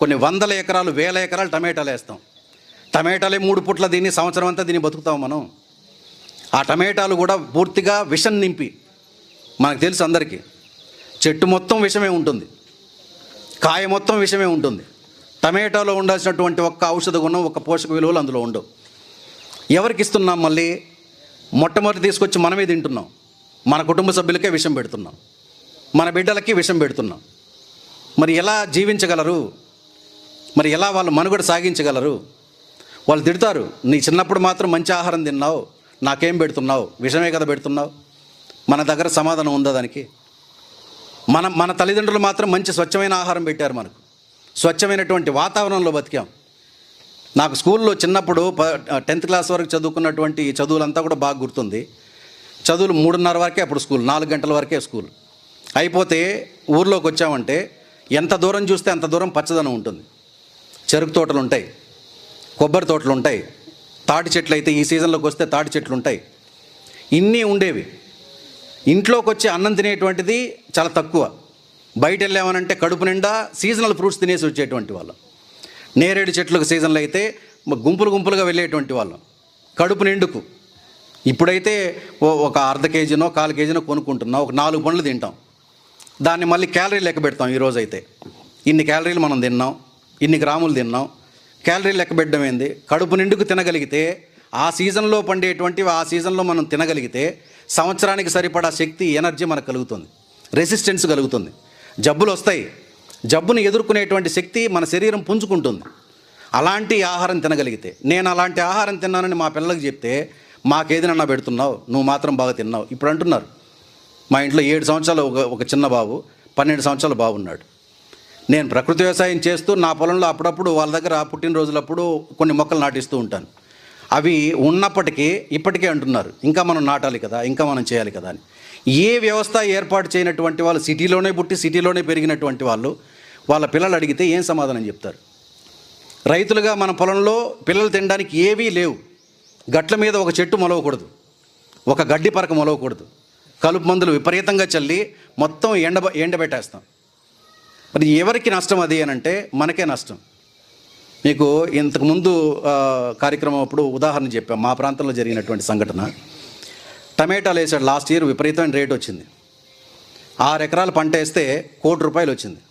కొన్ని వందల ఎకరాలు, వేల ఎకరాలు టమాటాలు వేస్తాం. టమాటాలే 3 పుట్ల దీన్ని సంవత్సరం అంతా దీన్ని బతుకుతాం మనం. ఆ టమాటాలు కూడా పూర్తిగా విషం నింపి, మనకు తెలుసు అందరికీ, చెట్టు మొత్తం విషమే ఉంటుంది, కాయ మొత్తం విషమే ఉంటుంది. టమాటాలో ఉండాల్సినటువంటి ఒక్క ఔషధ గుణం, ఒక్క పోషక విలువలు అందులో ఉండవు. ఎవరికి ఇస్తున్నాం? మళ్ళీ మొట్టమొదటి తీసుకొచ్చి మనమే తింటున్నాం. మన కుటుంబ సభ్యులకే విషం పెడుతున్నాం, మన బిడ్డలకి విషం పెడుతున్నాం. మరి ఎలా జీవించగలరు? మరి ఎలా వాళ్ళు మనుగడ సాగించగలరు? వాళ్ళు తిడతారు, నీ చిన్నప్పుడు మాత్రం మంచి ఆహారం తిన్నావు, నాకేం పెడుతున్నావు? విషమే కదా పెడుతున్నావు. మన దగ్గర సమాధానం ఉందా దానికి? మన తల్లిదండ్రులు మాత్రం మంచి స్వచ్ఛమైన ఆహారం పెట్టారు, మనకు స్వచ్ఛమైనటువంటి వాతావరణంలో బతికాం. నాకు స్కూల్లో చిన్నప్పుడు 10th క్లాస్ వరకు చదువుకున్నటువంటి చదువులంతా కూడా బాగా గుర్తుంది. చదువులు 3:30 వరకే అప్పుడు స్కూల్, 4 గంటల వరకే స్కూల్ అయిపోతే ఊర్లోకి వచ్చామంటే ఎంత దూరం చూస్తే అంత దూరం పచ్చదనం ఉంటుంది. చెరుకు తోటలు ఉంటాయి, కొబ్బరి తోటలు ఉంటాయి, తాటి చెట్లు అయితే ఈ సీజన్లోకి వస్తే తాటి చెట్లు ఉంటాయి. ఇన్ని ఉండేవి. ఇంట్లోకి వచ్చి అన్నం తినేటువంటిది చాలా తక్కువ. బయట వెళ్ళామనంటే కడుపు నిండా సీజనల్ ఫ్రూట్స్ తినేసి వచ్చేటువంటి వాళ్ళం. నేరేడు చెట్లకు సీజన్లో అయితే గుంపులుగా వెళ్ళేటువంటి వాళ్ళం కడుపు నిండుకు. ఇప్పుడైతే ఒక అర్ధ కేజీనో 1/4 కేజీనో కొనుక్కుంటున్నాం, ఒక 4 పండ్లు తింటాం. దాన్ని మళ్ళీ క్యాలరీ లెక్క పెడతాం. ఈరోజైతే ఇన్ని క్యాలరీలు మనం తిన్నాం, ఇన్ని గ్రాములు తిన్నాం. క్యాలరీ లెక్క పెట్టడం ఏంది? కడుపు నిండుకు తినగలిగితే, ఆ సీజన్లో పండేటువంటి ఆ సీజన్లో మనం తినగలిగితే సంవత్సరానికి సరిపడా శక్తి, ఎనర్జీ మనకు కలుగుతుంది, రెసిస్టెన్స్ కలుగుతుంది. జబ్బులు వస్తాయి, జబ్బుని ఎదుర్కొనేటువంటి శక్తి మన శరీరం పుంజుకుంటుంది అలాంటి ఆహారం తినగలిగితే. నేను అలాంటి ఆహారం తిన్నానని మా పిల్లలకు చెప్తే, మాకేదైనా పెడుతున్నావు, నువ్వు మాత్రం బాగా తిన్నావు. ఇప్పుడు అంటున్నారు. మా ఇంట్లో 7 సంవత్సరాలు ఒక చిన్న బాబు, 12 సంవత్సరాల బాబు ఉన్నాడు. నేను ప్రకృతి వ్యవసాయం చేస్తూ నా పొలంలో అప్పుడప్పుడు వాళ్ళ దగ్గర పుట్టినరోజులప్పుడు కొన్ని మొక్కలు నాటిస్తూ ఉంటాను. అవి ఉన్నప్పటికీ ఇప్పటికే అంటున్నారు, ఇంకా మనం నాటాలి కదా, ఇంకా మనం చేయాలి కదా అని. ఏ వ్యవస్థ ఏర్పాటు చేయనటువంటి వాళ్ళు, సిటీలోనే పుట్టి సిటీలోనే పెరిగినటువంటి వాళ్ళు, వాళ్ళ పిల్లలు అడిగితే ఏం సమాధానం చెప్తారు? రైతులుగా మన పొలంలో పిల్లలు తినడానికి ఏవీ లేవు. గట్ల మీద ఒక చెట్టు మొలవకూడదు, ఒక గడ్డి పరక మొలవకూడదు. కలుపు మందులు విపరీతంగా చల్లి మొత్తం ఎండబెట్టేస్తాం. మరి ఎవరికి నష్టం అది అని అంటే మనకే నష్టం. మీకు ఇంతకుముందు కార్యక్రమం అప్పుడు ఉదాహరణ చెప్పాం. మా ప్రాంతంలో జరిగినటువంటి సంఘటన. టమాటాలు వేసాడు లాస్ట్ ఇయర్, విపరీతమైన రేట్ వచ్చింది. 6 ఎకరాల పంట వేస్తే ₹1 కోటి వచ్చింది.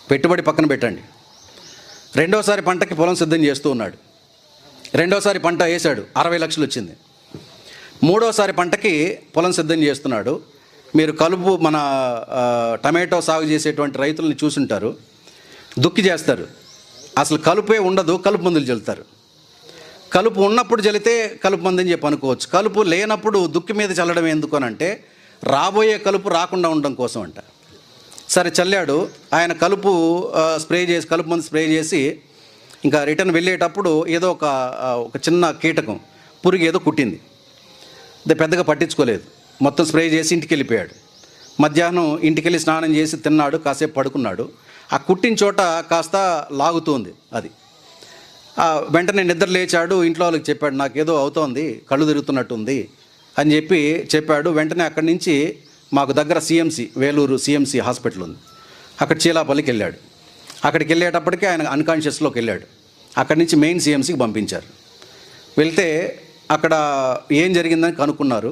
పెట్టుబడి పక్కన పెట్టండి. రెండోసారి పంటకి పొలం సిద్ధం చేస్తూ ఉన్నాడు. రెండోసారి పంట వేసాడు, 60 లక్షలు వచ్చింది. మూడోసారి పంటకి పొలం సిద్ధం చేస్తున్నాడు. మీరు కలుపు మన టమాటో సాగు చేసేటువంటి రైతులని చూసుంటారు. దుక్కి చేస్తారు, అసలు కలుపే ఉండదు, కలుపు మందులు చల్లుతారు. కలుపు ఉన్నప్పుడు చల్లితే కలుపు మందని చెప్పి అనుకోవచ్చు. కలుపు లేనప్పుడు దుక్కి మీద చల్లడం ఎందుకు అనంటే, రాబోయే కలుపు రాకుండా ఉండడం కోసం అంట. సరే చల్లాడు ఆయన, కలుపు కలుపు మందు స్ప్రే చేసి ఇంకా రిటర్న్ వెళ్ళేటప్పుడు ఏదో ఒక చిన్న కీటకం, పురుగు ఏదో కుట్టింది. పెద్దగా పట్టించుకోలేదు, మొత్తం స్ప్రే చేసి ఇంటికి వెళ్ళిపోయాడు. మధ్యాహ్నం ఇంటికి వెళ్ళి స్నానం చేసి తిన్నాడు, కాసేపు పడుకున్నాడు. ఆ కుట్టిన చోట కాస్త లాగుతుంది అది. వెంటనే నిద్ర లేచాడు, ఇంట్లో వాళ్ళకి చెప్పాడు, నాకేదో అవుతోంది, కళ్ళు తిరుగుతున్నట్టుంది అని చెప్పాడు. వెంటనే అక్కడి నుంచి మాకు దగ్గర సిఎంసి, వేలూరు సిఎంసి హాస్పిటల్ ఉంది, అక్కడ చీలాపల్లికి వెళ్ళాడు. అక్కడికి వెళ్ళేటప్పటికీ ఆయన అన్కాన్షియస్లోకి వెళ్ళాడు. అక్కడి నుంచి మెయిన్ సిఎంసికి పంపించారు. వెళ్తే అక్కడ ఏం జరిగిందని కనుక్కున్నారు.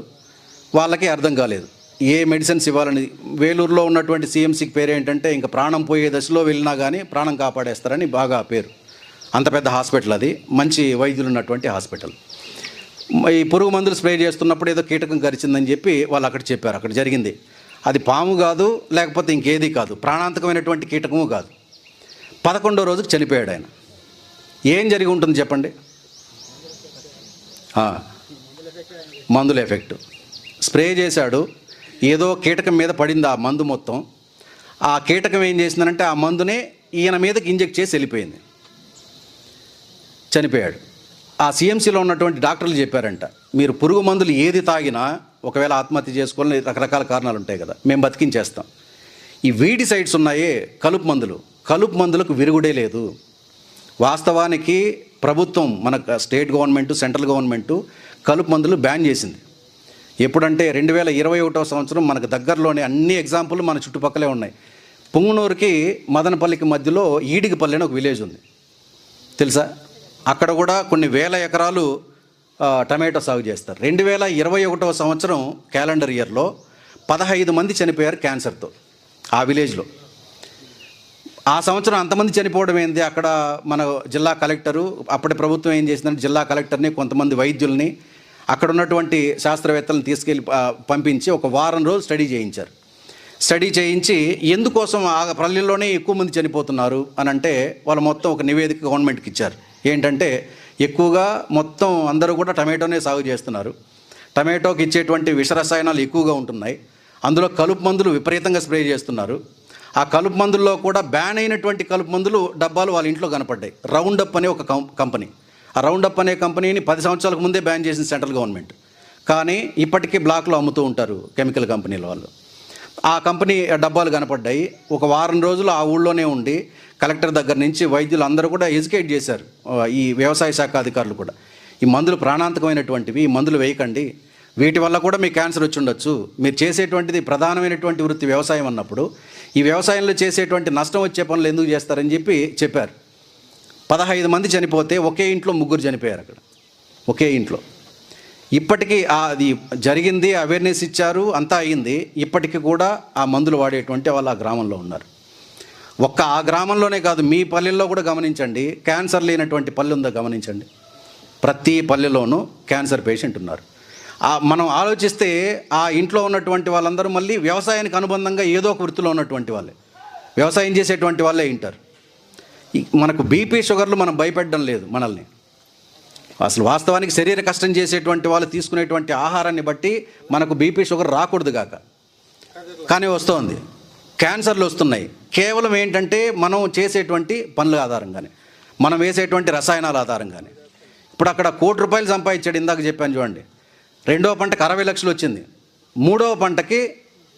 వాళ్ళకి అర్థం కాలేదు ఏ మెడిసిన్స్ ఇవ్వాలని. వేలూరులో ఉన్నటువంటి సిఎంసికి పేరు ఏంటంటే, ఇంకా ప్రాణం పోయే దశలో వెళ్ళినా కానీ ప్రాణం కాపాడేస్తారని బాగా పేరు. అంత పెద్ద హాస్పిటల్ అది, మంచి వైద్యులు ఉన్నటువంటి హాస్పిటల్. ఈ పురుగు మందులు స్ప్రే చేస్తున్నప్పుడు ఏదో కీటకం కరిచిందని చెప్పి వాళ్ళు అక్కడ చెప్పారు. అక్కడ జరిగింది అది పాము కాదు, లేకపోతే ఇంకేది కాదు, ప్రాణాంతకమైనటువంటి కీటకము కాదు. 11వ రోజుకి చనిపోయాడు ఆయన. ఏం జరిగి ఉంటుంది చెప్పండి? మందుల ఎఫెక్ట్. స్ప్రే చేశాడు, ఏదో కీటకం మీద పడింది ఆ మందు మొత్తం. ఆ కీటకం ఏం చేసిందనంటే ఆ మందునే ఈయన మీదకి ఇంజెక్ట్ చేసి వెళ్ళిపోయింది, చనిపోయాడు. ఆ సిఎంసిలో ఉన్నటువంటి డాక్టర్లు చెప్పారంట, మీరు పురుగు మందులు ఏది తాగినా ఒకవేళ ఆత్మహత్య చేసుకోవాలని రకరకాల కారణాలు ఉంటాయి కదా, మేము బతికించేస్తాం. ఈ వీడిసైడ్స్ ఉన్నాయే కలుపు మందులకు విరుగుడే లేదు. వాస్తవానికి ప్రభుత్వం, మన స్టేట్ గవర్నమెంటు, సెంట్రల్ గవర్నమెంటు కలుపు మందులు బ్యాన్ చేసింది. ఎప్పుడంటే 2021వ సంవత్సరం. మనకు దగ్గరలోనే అన్ని ఎగ్జాంపుల్ మన చుట్టుపక్కలే ఉన్నాయి. పుంగనూరుకి మదనపల్లికి మధ్యలో ఈడిగిపల్లి అని ఒక విలేజ్ ఉంది, తెలుసా? అక్కడ కూడా కొన్ని వేల ఎకరాలు టమాటో సాగు చేస్తారు. 2021వ సంవత్సరం క్యాలెండర్ ఇయర్లో 15 మంది చనిపోయారు క్యాన్సర్తో ఆ విలేజ్లో. ఆ సంవత్సరం అంతమంది చనిపోవడం ఏంది? అక్కడ మన జిల్లా కలెక్టరు, అప్పటి ప్రభుత్వం ఏం చేసిందంటే జిల్లా కలెక్టర్ని, కొంతమంది వైద్యుల్ని, అక్కడ ఉన్నటువంటి శాస్త్రవేత్తలను తీసుకెళ్ళి పంపించి ఒక వారం రోజులు స్టడీ చేయించారు. స్టడీ చేయించి ఎందుకోసం ఆ పల్లెల్లోనే ఎక్కువ మంది చనిపోతున్నారు అని అంటే వాళ్ళు మొత్తం ఒక నివేదిక గవర్నమెంట్కి ఇచ్చారు. ఏంటంటే ఎక్కువగా మొత్తం అందరూ కూడా టమాటోనే సాగు చేస్తున్నారు, టమాటోకి ఇచ్చేటువంటి విషరసాయనాలు ఎక్కువగా ఉంటున్నాయి, అందులో కలుపు మందులు విపరీతంగా స్ప్రే చేస్తున్నారు. ఆ కలుపు మందుల్లో కూడా బ్యాన్ అయినటువంటి కలుపు మందులు డబ్బాలు వాళ్ళ ఇంట్లో కనపడ్డాయి. రౌండప్ అనే ఒక కంపెనీ, ఆ రౌండప్ అనే కంపెనీని 10 సంవత్సరాలకు ముందే బ్యాన్ చేసింది సెంట్రల్ గవర్నమెంట్. కానీ ఇప్పటికీ బ్లాక్లో అమ్ముతూ ఉంటారు కెమికల్ కంపెనీల వాళ్ళు. ఆ కంపెనీ డబ్బాలు కనపడ్డాయి. ఒక వారం రోజులు ఆ ఊళ్ళోనే ఉండి కలెక్టర్ దగ్గర నుంచి వైద్యులు అందరూ కూడా ఎడ్యుకేట్ చేశారు. ఈ వ్యవసాయ శాఖ అధికారులు కూడా ఈ మందులు ప్రాణాంతకమైనటువంటివి, ఈ మందులు వేయకండి, వీటి వల్ల కూడా మీకు క్యాన్సర్ వచ్చి ఉండొచ్చు, మీరు చేసేటువంటిది ప్రధానమైనటువంటి వృత్తి వ్యవసాయం అన్నప్పుడు ఈ వ్యవసాయంలో చేసేటువంటి నష్టం వచ్చే పనులు ఎందుకు చేస్తారని చెప్పారు. 15 మంది చనిపోతే ఒకే ఇంట్లో 3 చనిపోయారు అక్కడ, ఒకే ఇంట్లో. ఇప్పటికీ అది జరిగింది, అవేర్నెస్ ఇచ్చారు, అంతా అయింది. ఇప్పటికీ కూడా ఆ మందులు వాడేటువంటి వాళ్ళు ఆ గ్రామంలో ఉన్నారు. ఒక్క ఆ గ్రామంలోనే కాదు, మీ పల్లెల్లో కూడా గమనించండి, క్యాన్సర్ లేనటువంటి పల్లె ఉందో గమనించండి. ప్రతి పల్లెలోనూ క్యాన్సర్ పేషెంట్ ఉన్నారు. మనం ఆలోచిస్తే ఆ ఇంట్లో ఉన్నటువంటి వాళ్ళందరూ మళ్ళీ వ్యవసాయానికి అనుబంధంగా ఏదో ఒక వృత్తిలో ఉన్నటువంటి వాళ్ళే, వ్యవసాయం చేసేటువంటి వాళ్ళే ఉంటారు. మనకు బీపీ షుగర్లు మనం భయపెట్టడం లేదు మనల్ని. అసలు వాస్తవానికి శరీర కష్టం చేసేటువంటి వాళ్ళు తీసుకునేటువంటి ఆహారాన్ని బట్టి మనకు బీపీ షుగర్ రాకూడదు కాక, కానీ వస్తుంది. క్యాన్సర్లు వస్తున్నాయి కేవలం ఏంటంటే మనం చేసేటువంటి పనుల ఆధారంగానే, మనం వేసేటువంటి రసాయనాల ఆధారంగానే. ఇప్పుడు అక్కడ ₹1,00,00,000 సంపాదించాడు, ఇందాక చెప్పాను చూడండి. 2వ పంటకు 60 లక్షలు వచ్చింది, 3వ పంటకి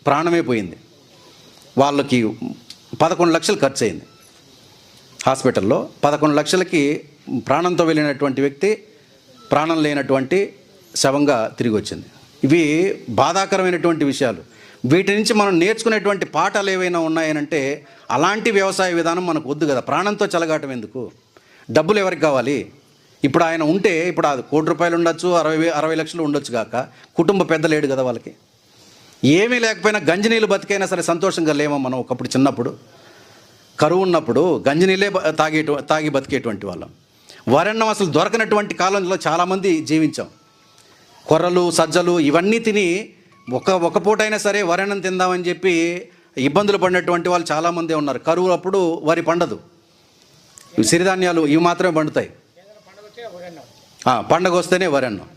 ప్రాణమే పోయింది. వాళ్ళకి 11 లక్షలు ఖర్చు అయింది హాస్పిటల్లో. 11 లక్షలకి ప్రాణంతో వెళ్ళినటువంటి వ్యక్తి ప్రాణం లేనటువంటి శవంగా తిరిగి వచ్చింది. ఇవి బాధాకరమైనటువంటి విషయాలు. వీటి నుంచి మనం నేర్చుకునేటువంటి పాఠాలు ఏవైనా ఉన్నాయనంటే అలాంటి వ్యవసాయ విధానం మనకు వద్దు కదా. ప్రాణంతో చెలగాటం ఎందుకు? డబ్బులు ఎవరికి కావాలి? ఇప్పుడు ఆయన ఉంటే ఇప్పుడు అది ₹1,00,00,000 ఉండొచ్చు, 60 లక్షలు ఉండొచ్చు కాక కుటుంబ పెద్ద లేడు కదా వాళ్ళకి. ఏమీ లేకపోయినా గంజినీళ్ళు బతికైనా సరే సంతోషంగా లేమో మనం. ఒకప్పుడు చిన్నప్పుడు కరువు ఉన్నప్పుడు గంజినీళ్ళే తాగి బతికేటువంటి వాళ్ళం. వరెన్నం అసలు దొరకనటువంటి కాలంలో చాలామంది జీవించాం. కొర్రలు, సజ్జలు ఇవన్నీ తిని ఒక పూటైనా సరే వరెన్నం తిందామని చెప్పి ఇబ్బందులు పడినటువంటి వాళ్ళు చాలామంది ఉన్నారు. కరువు అప్పుడు వరి పండదు, సిరిధాన్యాలు ఇవి మాత్రమే పండుతాయి. పండగ వస్తేనే వరెన్నం.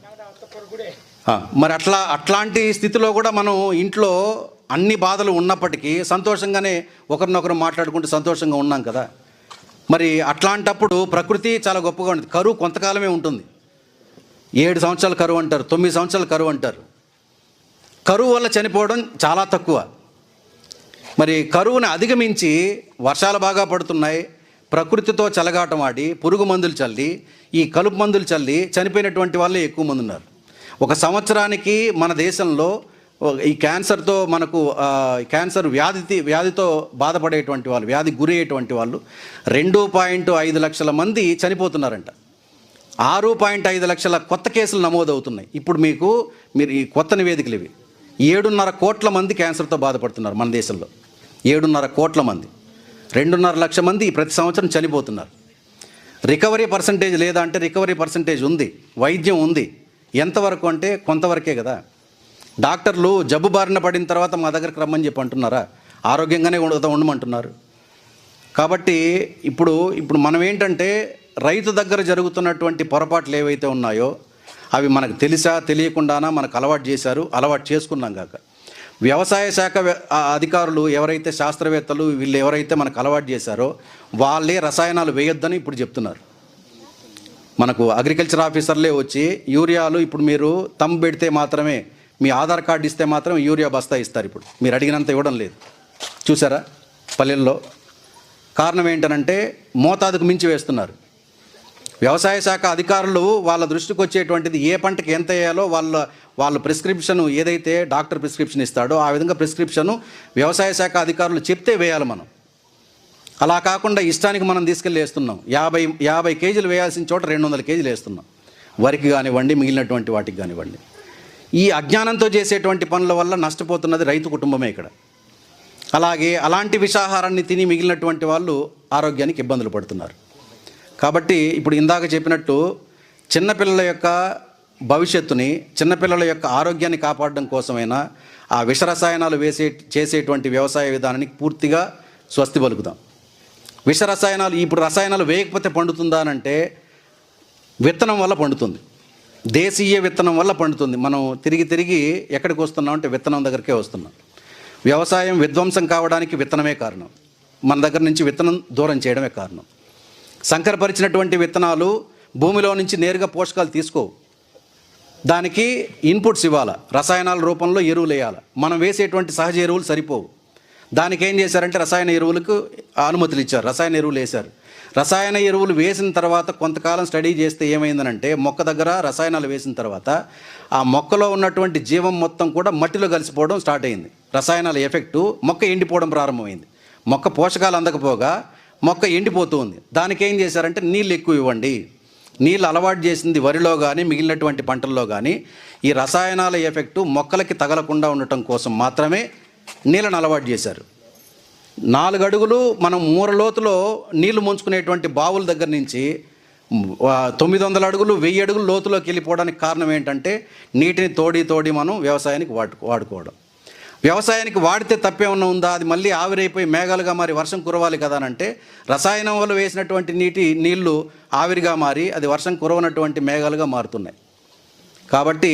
మరి అట్లాంటి స్థితిలో కూడా మనం ఇంట్లో అన్ని బాధలు ఉన్నప్పటికీ సంతోషంగానే ఒకరినొకరు మాట్లాడుకుంటూ సంతోషంగా ఉన్నాం కదా. మరి అట్లాంటప్పుడు ప్రకృతి చాలా గొప్పగా ఉంటుంది. కరువు కొంతకాలమే ఉంటుంది, 7 సంవత్సరాలు కరువు అంటారు, 9 సంవత్సరాలు కరువు అంటారు. కరువు వల్ల చనిపోవడం చాలా తక్కువ. మరి కరువుని అధిగమించి వర్షాలు బాగా పడుతున్నాయి, ప్రకృతితో చెలగాటం ఆడి పురుగు మందులు చల్లి ఈ కలుపు మందులు చల్లి చనిపోయినటువంటి వాళ్ళే ఎక్కువ మంది ఉన్నారు. ఒక సంవత్సరానికి మన దేశంలో ఈ క్యాన్సర్తో మనకు క్యాన్సర్ వ్యాధితో బాధపడేటువంటి వాళ్ళు, వ్యాధికి గురయ్యేటువంటి వాళ్ళు 2.5 లక్షల మంది చనిపోతున్నారంట. 6.5 లక్షల కొత్త కేసులు నమోదవుతున్నాయి. ఇప్పుడు మీరు ఈ కొత్త నివేదికలు ఇవి. 7.5 కోట్ల మంది క్యాన్సర్తో బాధపడుతున్నారు మన దేశంలో. 7.5 కోట్ల మంది, 2.5 లక్షల మంది ప్రతి సంవత్సరం చనిపోతున్నారు. రికవరీ పర్సంటేజ్ లేదా అంటే రికవరీ పర్సంటేజ్ ఉంది, వైద్యం ఉంది. ఎంతవరకు అంటే కొంతవరకే కదా. డాక్టర్లు జబ్బు బారిన పడిన తర్వాత మా దగ్గరికి రమ్మని చెప్పి అంటున్నారా? ఆరోగ్యంగానే ఉండమంటున్నారు. కాబట్టి ఇప్పుడు మనం ఏంటంటే రైతు దగ్గర జరుగుతున్నటువంటి పొరపాట్లు ఏవైతే ఉన్నాయో అవి మనకు తెలియకుండానా మనకు అలవాటు చేసుకున్నాం కాక. వ్యవసాయ శాఖ అధికారులు ఎవరైతే శాస్త్రవేత్తలు వీళ్ళు ఎవరైతే మనకు అలవాటు చేశారో వాళ్ళే రసాయనాలు వేయొద్దని ఇప్పుడు చెప్తున్నారు. మనకు అగ్రికల్చర్ ఆఫీసర్లే వచ్చి యూరియాలు ఇప్పుడు మీరు తంబు పెడితే మాత్రమే, మీ ఆధార్ కార్డు ఇస్తే మాత్రం యూరియా బస్తా ఇస్తారు. ఇప్పుడు మీరు అడిగినంత ఇవ్వడం లేదు, చూసారా పల్లెల్లో. కారణం ఏంటనంటే మోతాదుకు మించి వేస్తున్నారు. వ్యవసాయ శాఖ అధికారులు వాళ్ళ దృష్టికి వచ్చేటువంటిది ఏ పంటకి ఎంత వేయాలో వాళ్ళ ప్రిస్క్రిప్షన్ ఏదైతే డాక్టర్ ప్రిస్క్రిప్షన్ ఇస్తాడో ఆ విధంగా ప్రిస్క్రిప్షను వ్యవసాయ శాఖ అధికారులు చెప్తే వేయాలి మనం. అలా కాకుండా ఇష్టానికి మనం తీసుకెళ్ళి వేస్తున్నాం. 50 కేజీలు వేయాల్సిన చోట 200 కేజీలు వేస్తున్నాం, వరికి కానివ్వండి, మిగిలినటువంటి వాటికి కానివ్వండి. ఈ అజ్ఞానంతో చేసేటువంటి పనుల వల్ల నష్టపోతున్నది రైతు కుటుంబమే ఇక్కడ. అలాగే అలాంటి విషాహారాన్ని తిని మిగిలినటువంటి వాళ్ళు ఆరోగ్యానికి ఇబ్బందులు పడుతున్నారు. కాబట్టి ఇప్పుడు ఇందాక చెప్పినట్టు చిన్నపిల్లల యొక్క భవిష్యత్తుని, చిన్నపిల్లల యొక్క ఆరోగ్యాన్ని కాపాడడం కోసమైనా ఆ విష రసాయనాలు చేసేటువంటి వ్యవసాయ విధానానికి పూర్తిగా స్వస్తి పలుకుదాం. విష రసాయనాలు ఇప్పుడు రసాయనాలు వేయకపోతే పండుతుందా అని అంటే విత్తనం వల్ల పండుతుంది, దేశీయ విత్తనం వల్ల పండుతుంది. మనం తిరిగి ఎక్కడికి వస్తున్నాం అంటే విత్తనం దగ్గరికే వస్తున్నాం. వ్యవసాయం విధ్వంసం కావడానికి విత్తనమే కారణం, మన దగ్గర నుంచి విత్తనం దూరం చేయడమే కారణం. సంకరపరిచినటువంటి విత్తనాలు భూమిలో నుంచి నేరుగా పోషకాలు తీసుకోవు, దానికి ఇన్పుట్స్ ఇవ్వాలి, రసాయనాల రూపంలో ఎరువులు వేయాలి. మనం వేసేటువంటి సహజ ఎరువులు సరిపోవు. దానికి ఏం చేశారంటే రసాయన ఎరువులకు అనుమతులు ఇచ్చారు, రసాయన ఎరువులు వేశారు. రసాయన ఎరువులు వేసిన తర్వాత కొంతకాలం స్టడీ చేస్తే ఏమైందనంటే మొక్క దగ్గర రసాయనాలు వేసిన తర్వాత ఆ మొక్కలో ఉన్నటువంటి జీవం మొత్తం కూడా మట్టిలో కలిసిపోవడం స్టార్ట్ అయింది. రసాయనాల ఎఫెక్టు మొక్క ఎండిపోవడం ప్రారంభమైంది. మొక్క పోషకాలు అందకపోగా మొక్క ఎండిపోతూ ఉంది. దానికి ఏం చేశారంటే నీళ్ళు ఎక్కువ ఇవ్వండి. నీళ్ళు అలవాటు చేసింది వరిలో కానీ మిగిలినటువంటి పంటల్లో కానీ ఈ రసాయనాల ఎఫెక్టు మొక్కలకి తగలకుండా ఉండటం కోసం మాత్రమే నీళ్ళను అలవాటు చేశారు. 4 అడుగులు మనం మూర లోతులో నీళ్లు ముంచుకునేటువంటి బావుల దగ్గర నుంచి 900 అడుగులు 1000 అడుగులు లోతులోకి వెళ్ళిపోవడానికి కారణం ఏంటంటే నీటిని తోడి మనం వ్యవసాయానికి వాడుకోవడం. వ్యవసాయానికి వాడితే తప్పేమన్నా ఉందా? అది మళ్ళీ ఆవిరైపోయి మేఘాలుగా మారి వర్షం కురవాలి కదా అని అంటే రసాయనం వల్ల వేసినటువంటి నీళ్లు ఆవిరిగా మారి అది వర్షం కురవనటువంటి మేఘాలుగా మారుతున్నాయి. కాబట్టి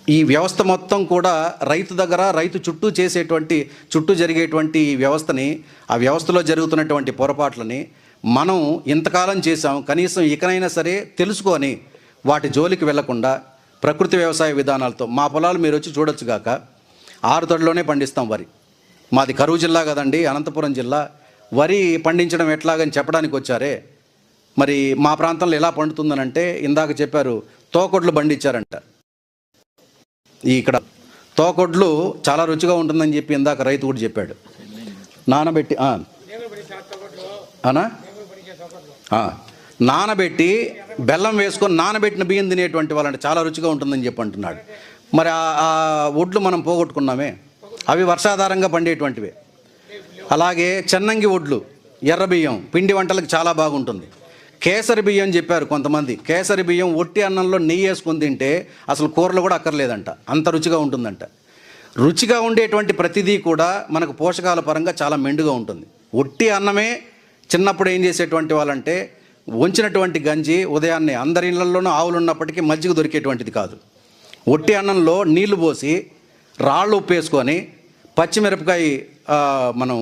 ఈ వ్యవస్థ మొత్తం కూడా రైతు దగ్గర, రైతు చుట్టూ జరిగేటువంటి ఈ వ్యవస్థని, ఆ వ్యవస్థలో జరుగుతున్నటువంటి పొరపాట్లని మనం ఇంతకాలం చేసాం. కనీసం ఇకనైనా సరే తెలుసుకొని వాటి జోలికి వెళ్లకుండా ప్రకృతి వ్యవసాయ విధానాలతో మా పొలాలు మీరు వచ్చి చూడొచ్చు గాక 6 తడిలోనే పండిస్తాం వరి. మాది కరువు జిల్లా కదండి, అనంతపురం జిల్లా. వరి పండించడం ఎట్లాగని చెప్పడానికి వచ్చారే. మరి మా ప్రాంతంలో ఎలా పండుతుందనంటే ఇందాక చెప్పారు తోకొడ్లు పండించారంట. ఇక్కడ తోకొడ్లు చాలా రుచిగా ఉంటుందని చెప్పి ఇందాక రైతు కూడా చెప్పాడు. నానబెట్టి నానబెట్టి బెల్లం వేసుకొని నానబెట్టిన బియ్యం తినేటువంటి వాళ్ళంటే చాలా రుచిగా ఉంటుందని చెప్పి అంటున్నాడు. మరి ఆ ఒడ్లు మనం పోగొట్టుకున్నామే, అవి వర్షాధారంగా పండేటువంటివే. అలాగే చెన్నంగి ఒడ్లు, ఎర్ర బియ్యం పిండి వంటలకు చాలా బాగుంటుంది. కేసరి బియ్యం చెప్పారు కొంతమంది. కేసరి బియ్యం ఒట్టి అన్నంలో నెయ్యి వేసుకొని తింటే అసలు కూరలు కూడా అక్కర్లేదంట, అంత రుచిగా ఉంటుందంట. రుచిగా ఉండేటువంటి ప్రతిదీ కూడా మనకు పోషకాల పరంగా చాలా మెండుగా ఉంటుంది. ఒట్టి అన్నమే చిన్నప్పుడు ఏం చేసేటువంటి వాళ్ళంటే వంచినటువంటి గంజి ఉదయాన్నే అందరి ఇళ్లలోనూ ఆవులు ఉన్నప్పటికీ మజ్జిగ దొరికేటువంటిది కాదు. ఒట్టి అన్నంలో నీళ్లు పోసి రాళ్ళు ఉప్పు వేసుకొని పచ్చిమిరపకాయ మనం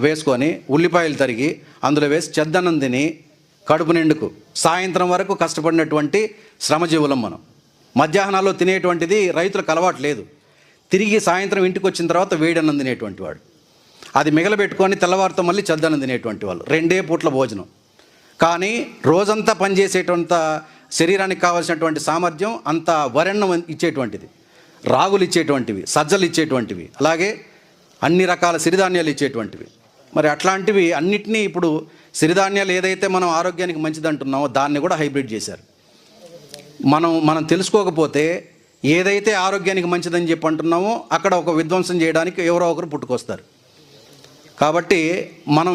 వేసుకొని ఉల్లిపాయలు తరిగి అందులో వేసి చెద్దన్నం తిని కడుపు నిండుకు సాయంత్రం వరకు కష్టపడినటువంటి శ్రమజీవులం మనం. మధ్యాహ్నాల్లో తినేటువంటిది రైతులకు అలవాటు లేదు. తిరిగి సాయంత్రం ఇంటికి వచ్చిన తర్వాత వేడన్నం తినేటువంటి వాడు, అది మిగలబెట్టుకొని తెల్లవారితో మళ్ళీ చెద్దన్నం తినేటువంటి వాళ్ళు. 2 పూట్ల భోజనం. కానీ రోజంతా పనిచేసేటంత శరీరానికి కావాల్సినటువంటి సామర్థ్యం అంత వరెన్నం ఇచ్చేటువంటిది, రాగులు ఇచ్చేటువంటివి, సజ్జలు ఇచ్చేటువంటివి, అలాగే అన్ని రకాల సిరిధాన్యాలు ఇచ్చేటువంటివి. మరి అట్లాంటివి అన్నిటినీ ఇప్పుడు సిరిధాన్యాలు ఏదైతే మనం ఆరోగ్యానికి మంచిది అంటున్నామో దాన్ని కూడా హైబ్రిడ్ చేశారు. మనం తెలుసుకోకపోతే ఏదైతే ఆరోగ్యానికి మంచిదని చెప్పి అంటున్నామో అక్కడ ఒక విధ్వంసం చేయడానికి ఎవరో ఒకరు పుట్టుకొస్తారు. కాబట్టి మనం